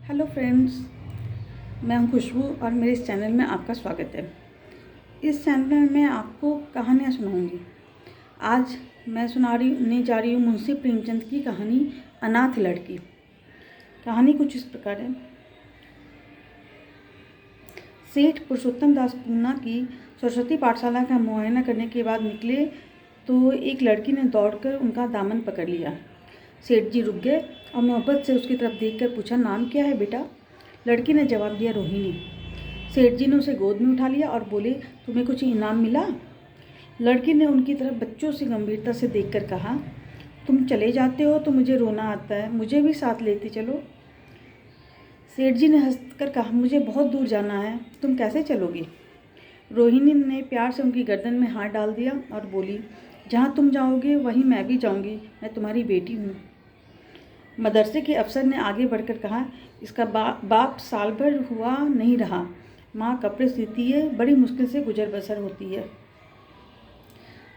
Hello friends, मैं हूं खुशबू और मेरे इस चैनल में आपका स्वागत है। इस चैनल में मैं आपको कहानियाँ सुनाऊंगी। आज मैं सुनाने जा रही हूँ मुंशी प्रेमचंद की कहानी अनाथ लड़की। कहानी कुछ इस प्रकार है। सेठ पुरुषोत्तम दास पूना की सरस्वती पाठशाला का मुआयना करने के बाद निकले तो एक लड़की ने दौड़कर उनका दामन पकड़ लिया। सेठ जी रुक गए और मोहब्बत से उसकी तरफ देखकर पूछा, नाम क्या है बेटा? लड़की ने जवाब दिया, रोहिणी। सेठ जी ने उसे गोद में उठा लिया और बोले, तुम्हें कुछ इनाम मिला? लड़की ने उनकी तरफ बच्चों से गंभीरता से देखकर कहा, तुम चले जाते हो तो मुझे रोना आता है, मुझे भी साथ लेते चलो। सेठ जी ने हंसकर कहा, मुझे बहुत दूर जाना है, तुम कैसे चलोगी? रोहिणी ने प्यार से उनकी गर्दन में हाथ डाल दिया और बोली, जहाँ तुम जाओगे वहीं मैं भी जाऊँगी, मैं तुम्हारी बेटी हूँ। मदरसे के अफसर ने आगे बढ़कर कहा, इसका बाप साल भर हुआ नहीं रहा, माँ कपड़े सीती है, बड़ी मुश्किल से गुजर बसर होती है।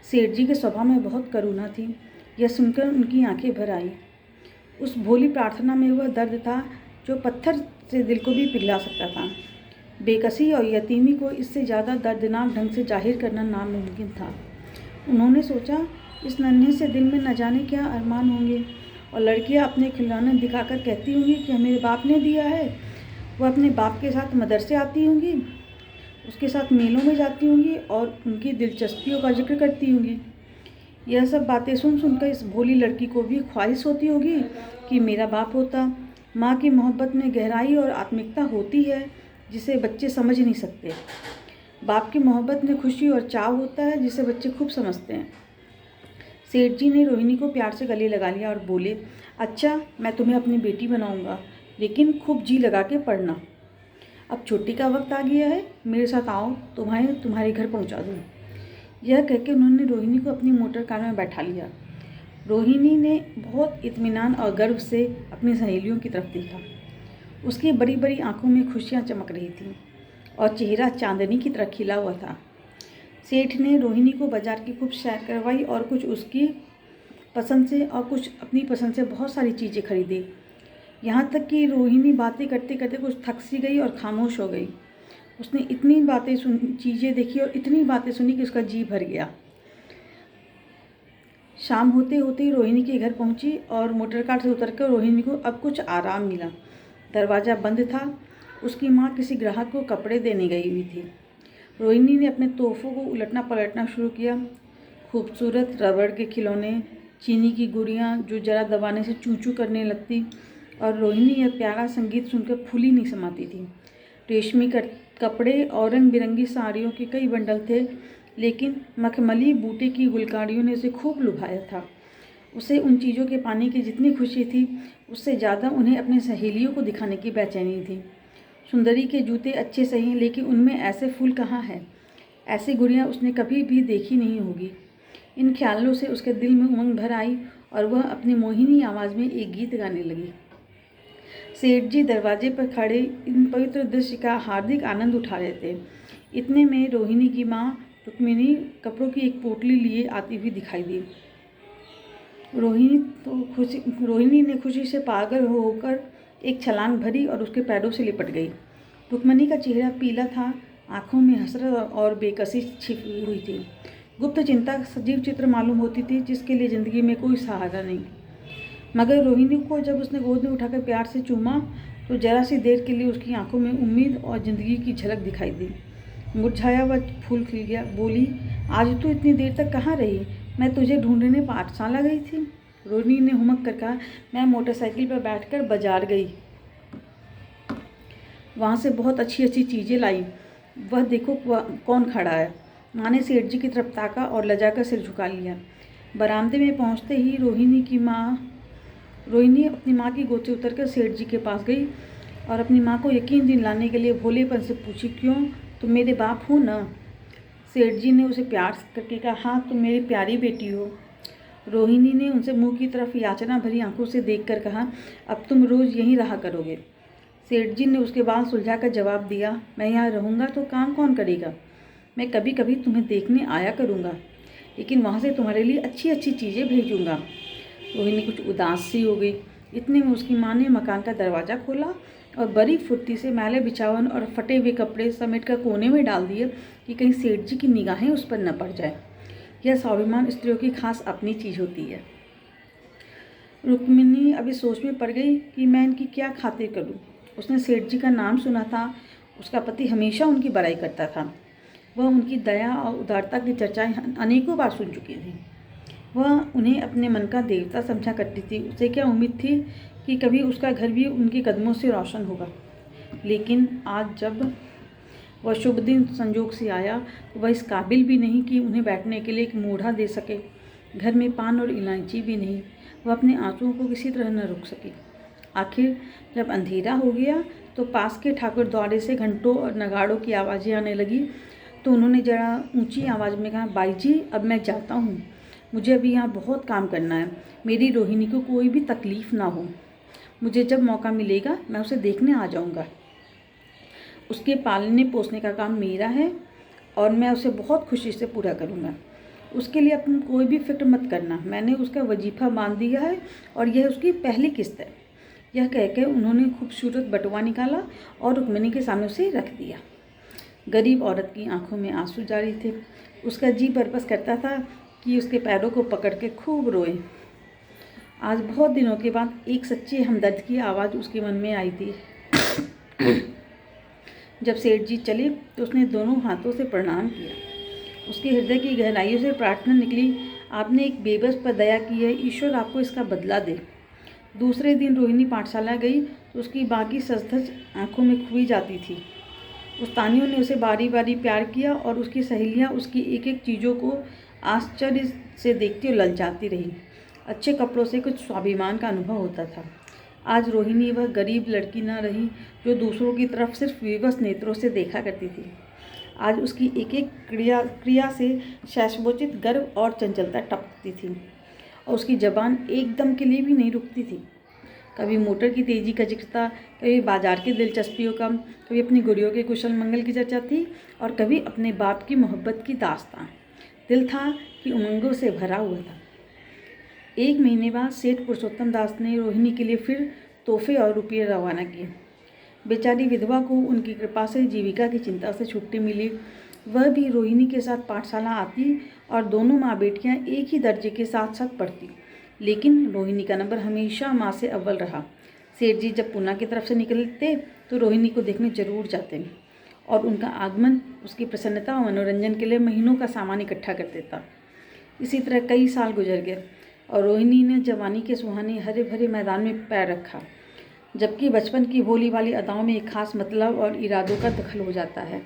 सेठ जी के स्वभाव में बहुत करुणा थी। यह सुनकर उनकी आंखें भर आई। उस भोली प्रार्थना में वह दर्द था जो पत्थर से दिल को भी पिघला सकता था। बेकसी और यतीमी को इससे ज़्यादा दर्दनाक ढंग से जाहिर करना नामुमकिन था। उन्होंने सोचा, इस नन्हे से दिल में न जाने क्या अरमान होंगे, और लड़कियां अपने खिलौने दिखाकर कहती होंगी कि मेरे बाप ने दिया है। वह अपने बाप के साथ मदरसे आती होंगी, उसके साथ मेलों में जाती होंगी और उनकी दिलचस्पियों का जिक्र करती होंगी। यह सब बातें सुन सुनकर इस भोली लड़की को भी ख्वाहिश होती होगी कि मेरा बाप होता। माँ की मोहब्बत में गहराई और आत्मिकता होती है जिसे बच्चे समझ नहीं सकते। बाप की मोहब्बत में खुशी और चाव होता है जिसे बच्चे खूब समझते हैं। सेठ जी ने रोहिणी को प्यार से गले लगा लिया और बोले, अच्छा, मैं तुम्हें अपनी बेटी बनाऊंगा, लेकिन खूब जी लगा के पढ़ना। अब छुट्टी का वक्त आ गया है, मेरे साथ आओ, तुम्हारे घर पहुंचा दूँ। यह कहकर उन्होंने रोहिणी को अपनी मोटर कार में बैठा लिया। रोहिणी ने बहुत इत्मीनान और गर्व से अपनी सहेलियों की तरफ देखा। उसकी बड़ी बड़ी आंखों में खुशियाँ चमक रही थीं और चेहरा चांदनी की तरह खिला हुआ था। सेठ ने रोहिणी को बाजार की खूब सैर करवाई और कुछ उसकी पसंद से और कुछ अपनी पसंद से बहुत सारी चीज़ें खरीदी। यहाँ तक कि रोहिणी बातें करते करते कुछ थक सी गई और खामोश हो गई। उसने इतनी चीज़ें देखी और इतनी बातें सुनी कि उसका जी भर गया। शाम होते होते ही रोहिणी के घर पहुँची और मोटर कार से उतरकर रोहिणी को अब कुछ आराम मिला। दरवाज़ा बंद था। उसकी माँ किसी ग्राहक को कपड़े देने गई हुई थी। रोहिणी ने अपने तोहफ़ों को उलटना पलटना शुरू किया। खूबसूरत रबड़ के खिलौने, चीनी की गुड़ियाँ जो जरा दबाने से चूँ चूँ करने लगती, और रोहिणी यह प्यारा संगीत सुनकर फूली नहीं समाती थी। रेशमी कपड़े और रंग बिरंगी साड़ियों के कई बंडल थे, लेकिन मखमली बूटे की गुलकारियों ने उसे खूब लुभाया था। उसे उन चीज़ों के पाने की जितनी खुशी थी, उससे ज़्यादा उन्हें अपनी सहेलियों को दिखाने की बेचैनी थी। सुंदरी के जूते अच्छे सही हैं, लेकिन उनमें ऐसे फूल कहाँ हैं? ऐसी गुड़ियाँ उसने कभी भी देखी नहीं होगी। इन ख्यालों से उसके दिल में उमंग भर आई और वह अपनी मोहिनी आवाज़ में एक गीत गाने लगी। सेठ जी दरवाजे पर खड़े इन पवित्र दृश्य का हार्दिक आनंद उठा रहे थे। इतने में रोहिणी की माँ रुक्मिणी कपड़ों की एक पोटली लिए आती हुई दिखाई दी। रोहिणी ने खुशी से पागल होकर एक छलांग भरी और उसके पैरों से लिपट गई। रुक्मिणी का चेहरा पीला था, आंखों में हसरत और बेकसी छिपी हुई थी। गुप्त चिंता सजीव चित्र मालूम होती थी जिसके लिए ज़िंदगी में कोई सहारा नहीं। मगर रोहिणी को जब उसने गोद में उठाकर प्यार से चूमा तो जरा सी देर के लिए उसकी आंखों में उम्मीद और ज़िंदगी की झलक दिखाई दी। मुरझाया हुआ फूल खिल गया। बोली, आज तू इतनी देर तक कहाँ रही? मैं तुझे ढूंढने पाठशाला गई थी। रोहिणी ने हुमक कर कहा, मैं मोटरसाइकिल पर बैठकर बाजार गई, वहाँ से बहुत अच्छी अच्छी चीज़ें लाई। वह देखो कौन खड़ा है। माँ ने सेठ जी की तरफ ताका और लजाकर सिर झुका लिया। बरामदे में पहुँचते ही रोहिणी अपनी माँ की गोद से उतरकर सेठ जी के पास गई और अपनी माँ को यकीन दिलाने के लिए भोलेपन से पूछी, क्यों, तुम मेरे बाप हो ना? सेठ जी ने उसे प्यार करके कहा, हाँ, तुम मेरी प्यारी बेटी हो। रोहिणी ने उनसे मुंह की तरफ याचना भरी आंखों से देखकर कहा, अब तुम रोज़ यहीं रहा करोगे? सेठ जी ने उसके बाल सुलझाकर जवाब दिया, मैं यहाँ रहूँगा तो काम कौन करेगा? मैं कभी कभी तुम्हें देखने आया करूँगा, लेकिन वहाँ से तुम्हारे लिए अच्छी अच्छी चीज़ें भेजूँगा। रोहिणी कुछ उदास सी हो गई। इतने में उसकी माँ ने मकान का दरवाज़ा खोला और बड़ी फुर्ती से मैले बिछावन और फटे हुए कपड़े समेट कर कोने में डाल दिए कि कहीं सेठ जी की निगाहें उस पर न पड़ जाए। यह स्वाभिमान स्त्रियों की खास अपनी चीज़ होती है। रुक्मिणी अभी सोच में पड़ गई कि मैं इनकी क्या खातिर करूं। उसने सेठ जी का नाम सुना था। उसका पति हमेशा उनकी बड़ाई करता था। वह उनकी दया और उदारता की चर्चाएं अनेकों बार सुन चुकी थी। वह उन्हें अपने मन का देवता समझा करती थी। उसे क्या उम्मीद थी कि कभी उसका घर भी उनके कदमों से रोशन होगा। लेकिन आज जब वह शुभ दिन संजोग से आया तो वह इस काबिल भी नहीं कि उन्हें बैठने के लिए एक मोढ़ा दे सके। घर में पान और इलायची भी नहीं। वह अपने आंसुओं को किसी तरह न रोक सकी। आखिर जब अंधेरा हो गया तो पास के ठाकुर द्वारे से घंटों और नगाड़ों की आवाज़ें आने लगी तो उन्होंने जरा ऊंची आवाज़ में कहा, बाई जी अब मैं जाता हूँ, मुझे अभी यहाँ बहुत काम करना है। मेरी रोहिणी को कोई भी तकलीफ़ ना हो। मुझे जब मौका मिलेगा मैं उसे देखने आ जाऊँगा। उसके पालने पोसने का काम मेरा है और मैं उसे बहुत खुशी से पूरा करूँगा। उसके लिए तुम कोई भी फिक्र मत करना। मैंने उसका वजीफ़ा बांध दिया है और यह उसकी पहली किस्त है। यह कहकर उन्होंने खूबसूरत बटुआ निकाला और रुक्मिणी के सामने उसे रख दिया। गरीब औरत की आंखों में आंसू जारी थे। उसका जी बरबस करता था कि उसके पैरों को पकड़ के खूब रोए। आज बहुत दिनों के बाद एक सच्ची हमदर्द की आवाज़ उसके मन में आई थी। जब सेठ जी चले तो उसने दोनों हाथों से प्रणाम किया। उसके हृदय की गहराइयों से प्रार्थना निकली, आपने एक बेबस पर दया की है, ईश्वर आपको इसका बदला दे। दूसरे दिन रोहिणी पाठशाला गई तो उसकी बाकी सजधज आंखों में खुई जाती थी। उस्तानियों ने उसे बारी बारी प्यार किया और उसकी सहेलियां उसकी एक एक चीज़ों को आश्चर्य से देखती और ललचाती रही। अच्छे कपड़ों से कुछ स्वाभिमान का अनुभव होता था। आज रोहिणी वह गरीब लड़की न रही जो दूसरों की तरफ सिर्फ विवश नेत्रों से देखा करती थी। आज उसकी एक एक क्रिया से शाश्वतोचित गर्व और चंचलता टपकती थी और उसकी जबान एकदम के लिए भी नहीं रुकती थी। कभी मोटर की तेज़ी का जिक्र था, कभी बाजार की दिलचस्पियों का, कभी अपनी गुड़ियों के कुशल मंगल की चर्चा थी और कभी अपने बाप की मोहब्बत की दास्तां। दिल था कि उमंगों से भरा हुआ था। एक महीने बाद सेठ पुरुषोत्तम दास ने रोहिणी के लिए फिर तोहफे और रुपये रवाना किए। बेचारी विधवा को उनकी कृपा से जीविका की चिंता से छुट्टी मिली। वह भी रोहिणी के साथ पाठशाला आती और दोनों माँ बेटियाँ एक ही दर्जे के साथ साथ पढ़ती। लेकिन रोहिणी का नंबर हमेशा माँ से अव्वल रहा। सेठ जी जब पूना की तरफ से निकलते तो रोहिणी को देखने जरूर जाते और उनका आगमन उसकी प्रसन्नता और मनोरंजन के लिए महीनों का सामान इकट्ठा कर देता। इसी तरह कई साल गुजर गए और रोहिणी ने जवानी के सुहाने हरे भरे मैदान में पैर रखा, जबकि बचपन की भोली वाली अदाओं में एक खास मतलब और इरादों का दखल हो जाता है।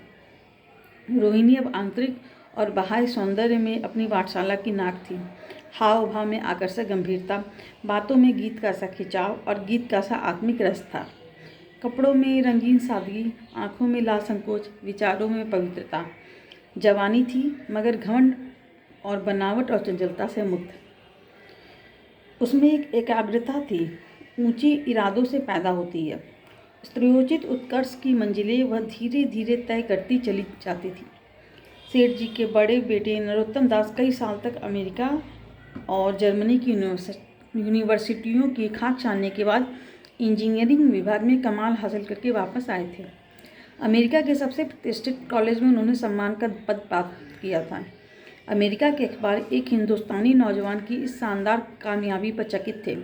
रोहिणी अब आंतरिक और बाह्य सौंदर्य में अपनी पाठशाला की नाक थी। हाव भाव में आकर्षक गंभीरता, बातों में गीत का सा खिंचाव और गीत का सा आत्मिक रस था। कपड़ों में रंगीन सादगी, आंखों में लाल संकोच, विचारों में पवित्रता। जवानी थी मगर घमंड और बनावट और चंचलता से मुक्त। उसमें एक एकाग्रता थी, ऊंची इरादों से पैदा होती है। स्त्रियोचित उत्कर्ष की मंजिलें वह धीरे धीरे तय करती चली जाती थी। सेठ जी के बड़े बेटे नरोत्तम दास कई साल तक अमेरिका और जर्मनी की यूनिवर्सिटियों की खाक छानने के बाद इंजीनियरिंग विभाग में कमाल हासिल करके वापस आए थे। अमेरिका के सबसे प्रतिष्ठित कॉलेज में उन्होंने सम्मान का पद प्राप्त किया था। अमेरिका के अखबार एक हिंदुस्तानी नौजवान की इस शानदार कामयाबी पर चकित थे।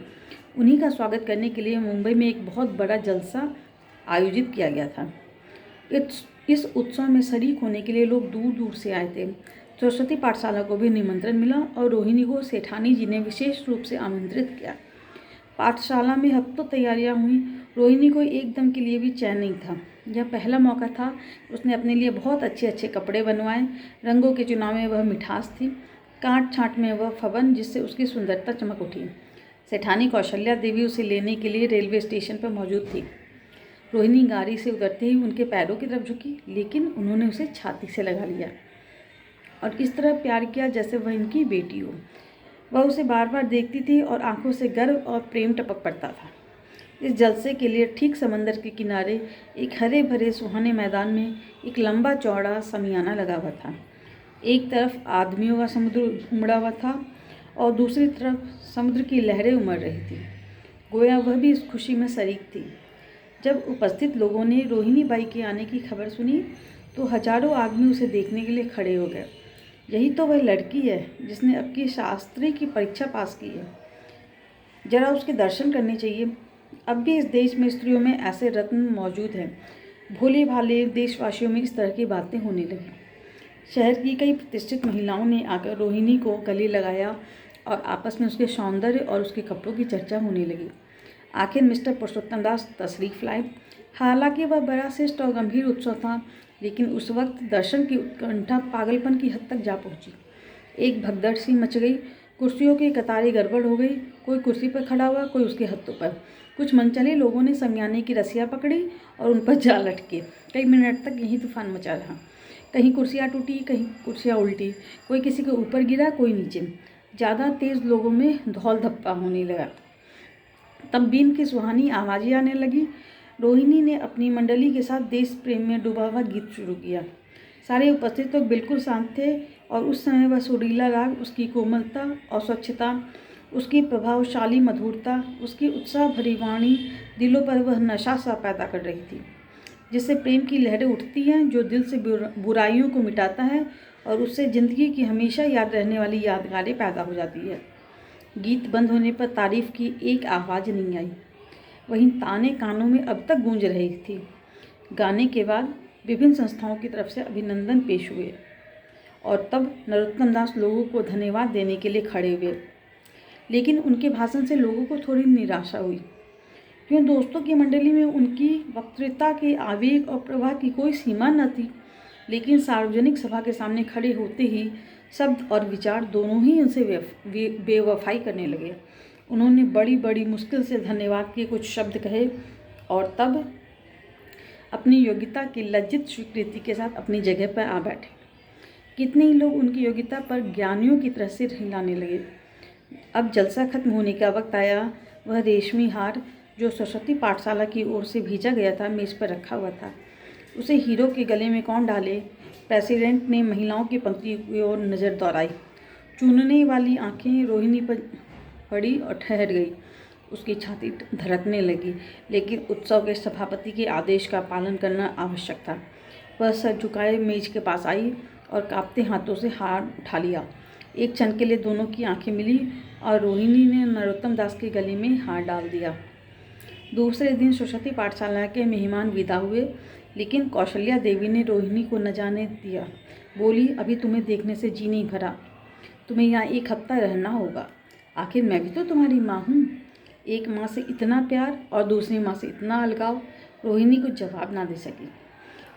उन्हीं का स्वागत करने के लिए मुंबई में एक बहुत बड़ा जलसा आयोजित किया गया था। इस उत्सव में शरीक होने के लिए लोग दूर दूर से आए थे। सरस्वती पाठशाला को भी निमंत्रण मिला और रोहिणी को सेठानी जी ने विशेष रूप से आमंत्रित किया। पाठशाला में हफ्तों तैयारियां हुई। रोहिणी को एकदम के लिए भी चैन नहीं था। यह पहला मौका था। उसने अपने लिए बहुत अच्छे अच्छे कपड़े बनवाए। रंगों के चुनाव में वह मिठास थी, काट छाँट में वह फबन, जिससे उसकी सुंदरता चमक उठी। सेठानी कौशल्या देवी उसे लेने के लिए रेलवे स्टेशन पर मौजूद थी। रोहिणी गाड़ी से उतरते ही उनके पैरों की तरफ झुकी, लेकिन उन्होंने उसे छाती से लगा लिया और इस तरह प्यार किया जैसे वह इनकी बेटी हो। वह उसे बार बार देखती थी और आंखों से गर्व और प्रेम टपक पड़ता था। इस जलसे के लिए ठीक समंदर के किनारे एक हरे भरे सुहाने मैदान में एक लंबा चौड़ा समियाना लगा हुआ था। एक तरफ आदमियों का समुद्र उमड़ा हुआ था और दूसरी तरफ समुद्र की लहरें उमड़ रही थी। गोया वह भी इस खुशी में शरीक थी। जब उपस्थित लोगों ने रोहिणी बाई के आने की खबर सुनी तो हजारों आदमी उसे देखने के लिए खड़े हो गए। यही तो वह लड़की है जिसने अब की शास्त्री की परीक्षा पास की है, जरा उसके दर्शन करने चाहिए। अब भी इस देश में स्त्रियों में ऐसे रत्न मौजूद हैं। भोले भाले देशवासियों में इस तरह की बातें होने लगी। शहर की कई प्रतिष्ठित महिलाओं ने आकर रोहिणी को गले लगाया और आपस में उसके सौंदर्य और उसके कपड़ों की चर्चा होने लगी। आखिर मिस्टर पुरुषोत्तम दास तशरीफ लाए। हालांकि वह बड़ा शिष्ट और गंभीर उत्सव था, लेकिन उस वक्त दर्शन की उत्कंठा पागलपन की हद तक जा पहुंची। एक भगदड़ सी मच गई। कुर्सियों की कतारें गड़बड़ हो गई। कोई कुर्सी पर खड़ा हुआ, कोई उसके हथों पर। कुछ मनचले लोगों ने शमियाने की रस्सियाँ पकड़ी और उन पर जा लटके। कई मिनट तक यही तूफान मचा रहा। कहीं कुर्सियाँ टूटी, कहीं कुर्सियाँ उल्टी, कोई किसी के ऊपर गिरा, कोई नीचे। ज़्यादा तेज़ लोगों में धौल धप्पा होने लगा। तब बीन की सुहानी आवाज़ें आने लगी। रोहिणी ने अपनी मंडली के साथ देश प्रेम में डूबा हुआ गीत शुरू किया। सारे उपस्थित लोग बिल्कुल शांत थे और उस समय वह सुरीला राग, उसकी कोमलता और स्वच्छता, उसकी प्रभावशाली मधुरता, उसकी उत्साह भरी वाणी दिलों पर वह नशा सा पैदा कर रही थी, जिससे प्रेम की लहरें उठती हैं, जो दिल से बुराइयों को मिटाता है और उससे ज़िंदगी की हमेशा याद रहने वाली यादगारें पैदा हो जाती है। गीत बंद होने पर तारीफ की एक आवाज़ नहीं आई। वहीं ताने कानों में अब तक गूंज रही थी। गाने के बाद विभिन्न संस्थाओं की तरफ से अभिनंदन पेश हुए और तब नरोत्तम दास लोगों को धन्यवाद देने के लिए खड़े हुए। लेकिन उनके भाषण से लोगों को थोड़ी निराशा हुई, क्यों दोस्तों की मंडली में उनकी वक्तृता के आवेग और प्रवाह की कोई सीमा न थी। लेकिन सार्वजनिक सभा के सामने खड़े होते ही शब्द और विचार दोनों ही उनसे बेवफाई करने लगे। उन्होंने बड़ी बड़ी मुश्किल से धन्यवाद के कुछ शब्द कहे और तब अपनी योग्यता की लज्जित स्वीकृति के साथ अपनी जगह पर आ बैठे। कितने ही लोग उनकी योग्यता पर ज्ञानियों की तरह से हिलाने लगे। अब जलसा खत्म होने का वक्त आया। वह रेशमी हार जो सरस्वती पाठशाला की ओर से भेजा गया था, मेज पर रखा हुआ था। उसे हीरो के गले में कौन डाले? प्रेसिडेंट ने महिलाओं की पंक्ति की ओर नज़र दौड़ाई। चूनने वाली आंखें रोहिणी पर पड़ी और ठहर गई। उसकी छाती धड़कने लगी, लेकिन उत्सव के सभापति के आदेश का पालन करना आवश्यक था। वह सर झुकाए मेज के पास आई और कांपते हाथों से हार उठा लिया। एक क्षण के लिए दोनों की आंखें मिली और रोहिणी ने नरोत्तम दास के गले में हार डाल दिया। दूसरे दिन सरस्वती पाठशाला के मेहमान विदा हुए, लेकिन कौशल्या देवी ने रोहिणी को न जाने दिया। बोली, अभी तुम्हें देखने से जी नहीं भरा, तुम्हें यहाँ एक हफ्ता रहना होगा। आखिर मैं भी तो तुम्हारी माँ हूँ। एक माँ से इतना प्यार और दूसरी माँ से इतना अलगाव। रोहिणी कुछ जवाब ना दे सकी।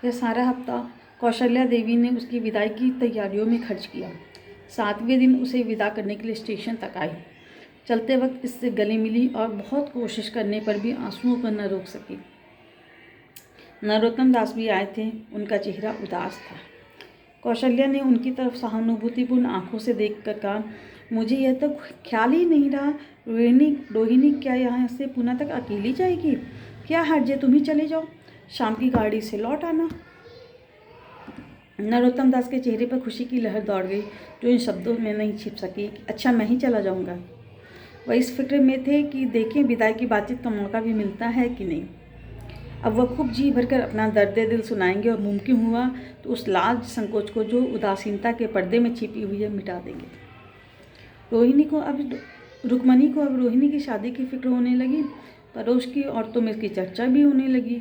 यह सारा हफ्ता कौशल्या देवी ने उसकी विदाई की तैयारियों में खर्च किया। 7वें दिन उसे विदा करने के लिए स्टेशन तक आई। चलते वक्त इससे गले मिली और बहुत कोशिश करने पर भी आंसुओं को न रोक सकी। नरोत्तम दास भी आए थे। उनका चेहरा उदास था। कौशल्या ने उनकी तरफ सहानुभूतिपूर्ण आंखों से देखकर कहा, मुझे यह तो ख्याल ही नहीं रहा, रोहिणी क्या यहाँ से पुणे तक अकेली जाएगी? क्या हर्ज है, तुम ही चले जाओ, शाम की गाड़ी से लौट आना। नरोत्तम दास के चेहरे पर खुशी की लहर दौड़ गई, जो इन शब्दों में नहीं छिप सकी। अच्छा, मैं ही चला जाऊँगा। वह इस फिक्र में थे कि देखें विदाई की बातचीत का मौका भी मिलता है कि नहीं। अब वह खूब जी भरकर अपना दर्द दिल सुनाएंगे और मुमकिन हुआ तो उस लाज संकोच को जो उदासीनता के पर्दे में छिपी हुई है मिटा देंगे। रुक्मणी को अब रोहिणी की शादी की फिक्र होने लगी। पड़ोस की औरतों में इसकी चर्चा भी होने लगी।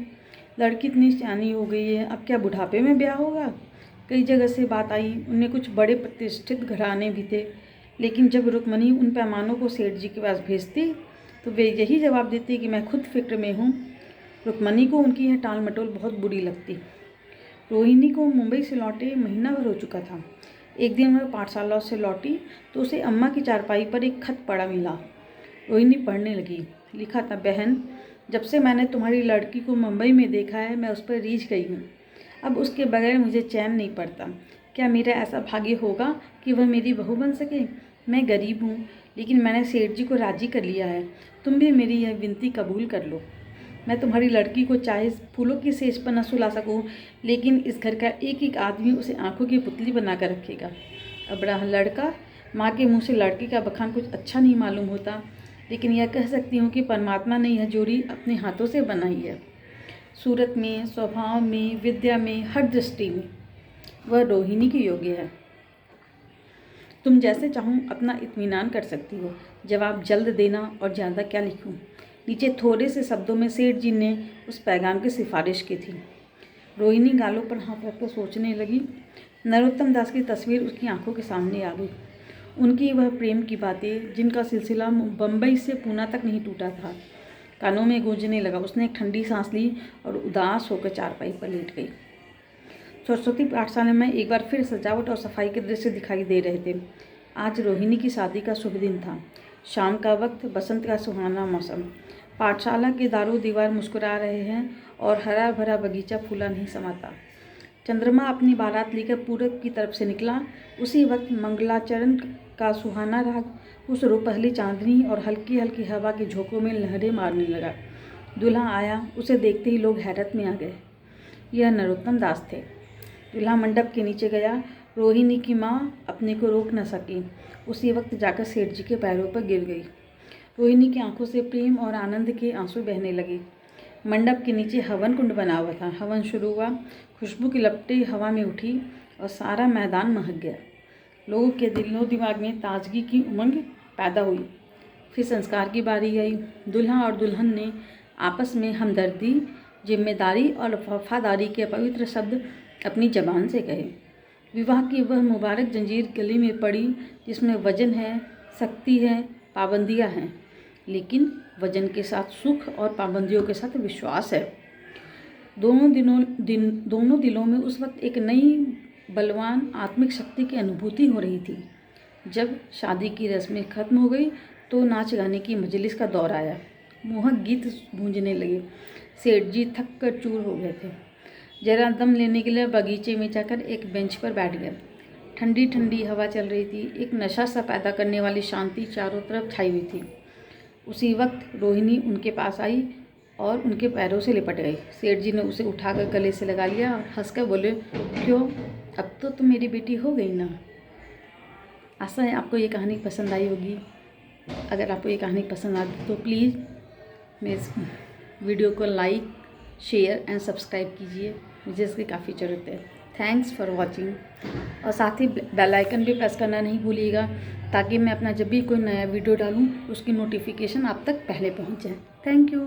लड़की इतनी सियानी हो गई है, अब क्या बुढ़ापे में ब्याह होगा? कई जगह से बात आई। उनमें कुछ बड़े प्रतिष्ठित घराने भी थे, लेकिन जब रुक्मणी उन पैमानों को सेठ जी के पास भेजती तो वे यही जवाब देती कि मैं खुद फिक्र में हूँ। रुक्मणी को उनकी यह टाल मटोल बहुत बुरी लगती। रोहिणी को मुंबई से लौटे महीना भर हो चुका था। एक दिन वह पाठशाला से लौटी तो उसे अम्मा की चारपाई पर एक खत पड़ा मिला। रोहिणी पढ़ने लगी। लिखा था, बहन, जब से मैंने तुम्हारी लड़की को मुंबई में देखा है मैं उस पर रीझ गई हूँ। अब उसके बगैर मुझे चैन नहीं पड़ता। क्या मेरा ऐसा भाग्य होगा कि वह मेरी बहू बन सके? मैं गरीब हूँ, लेकिन मैंने सेठ जी को राजी कर लिया है। तुम भी मेरी यह विनती कबूल कर लो। मैं तुम्हारी लड़की को चाहे फूलों की सेज पर न सुला सकूं, लेकिन इस घर का एक एक आदमी उसे आंखों की पुतली बनाकर रखेगा। अब रहा लड़का, माँ के मुंह से लड़के का बखान कुछ अच्छा नहीं मालूम होता, लेकिन यह कह सकती हूँ कि परमात्मा ने यह जोड़ी अपने हाथों से बनाई है। सूरत में, स्वभाव में, विद्या में, हर दृष्टि में वह रोहिणी के योग्य है। तुम जैसे चाहो अपना इत्मीनान कर सकती हो। जवाब जल्द देना और ज़्यादा क्या लिखूं। नीचे थोड़े से शब्दों में सेठ जी ने उस पैगाम की सिफारिश की थी। रोहिणी गालों पर हाथ रखकर सोचने लगी। नरोत्तम दास की तस्वीर उसकी आंखों के सामने आ गई। उनकी वह प्रेम की बातें जिनका सिलसिला बम्बई से पूना तक नहीं टूटा था, कानों में गूंजने लगा। उसने एक ठंडी सांस ली और उदास होकर चारपाई पर लेट गई। सरस्वती पाठशाला में एक बार फिर सजावट और सफाई के दृश्य दिखाई दे रहे थे। आज रोहिणी की शादी का शुभ दिन था। शाम का वक्त, बसंत का सुहाना मौसम। पाठशाला के दारों दीवार मुस्कुरा रहे हैं और हरा भरा बगीचा फूला नहीं समाता। चंद्रमा अपनी बारात लेकर पूरब की तरफ से निकला। उसी वक्त मंगलाचरण का सुहाना राग उस रुपहली चांदनी और हल्की हल्की हवा के झोंकों में लहरें मारने लगा। दूल्हा आया। उसे देखते ही लोग हैरत में आ गए। यह नरोत्तम दास थे। दूल्हा मंडप के नीचे गया। रोहिणी की माँ अपने को रोक न सकी। उसी वक्त जाकर सेठ जी के पैरों पर गिर गई। रोहिणी की आंखों से प्रेम और आनंद के आंसू बहने लगे। मंडप के नीचे हवन कुंड बना हुआ था। हवन शुरू हुआ। खुशबू की लपटें हवा में उठी और सारा मैदान महक गया। लोगों के दिलो दिमाग में ताजगी की उमंग पैदा हुई। फिर संस्कार की बारी आई। दुल्हा और दुल्हन ने आपस में हमदर्दी, जिम्मेदारी और वफादारी के पवित्र शब्द अपनी जबान से कहे। विवाह की वह मुबारक जंजीर गले में पड़ी जिसमें वजन है, शक्ति है, पाबंदियां हैं, लेकिन वजन के साथ सुख और पाबंदियों के साथ विश्वास है। दोनों दिलों में उस वक्त एक नई बलवान आत्मिक शक्ति की अनुभूति हो रही थी। जब शादी की रस्में खत्म हो गई तो नाच गाने की मजलिस का दौर आया। मोहक गीत गूंजने लगे। सेठ जी थक कर चूर हो गए थे। जरा दम लेने के लिए बगीचे में जाकर एक बेंच पर बैठ गए। ठंडी ठंडी हवा चल रही थी। एक नशा सा पैदा करने वाली शांति चारों तरफ छाई हुई थी। उसी वक्त रोहिणी उनके पास आई और उनके पैरों से लिपट गई। सेठ जी ने उसे उठाकर गले से लगा लिया और हंसकर बोले, क्यों, अब तो तुम मेरी बेटी हो गई ना। आशा है आपको ये कहानी पसंद आई होगी। अगर आपको ये कहानी पसंद आती तो प्लीज़ मेरे वीडियो को लाइक, शेयर एंड सब्सक्राइब कीजिए। मुझे इसकी काफ़ी ज़रूरत है। Thanks for watching. और साथ ही बेल आइकन भी प्रेस करना नहीं भूलिएगा ताकि मैं अपना जब भी कोई नया वीडियो डालूँ उसकी नोटिफिकेशन आप तक पहले पहुंच जाए। Thank you.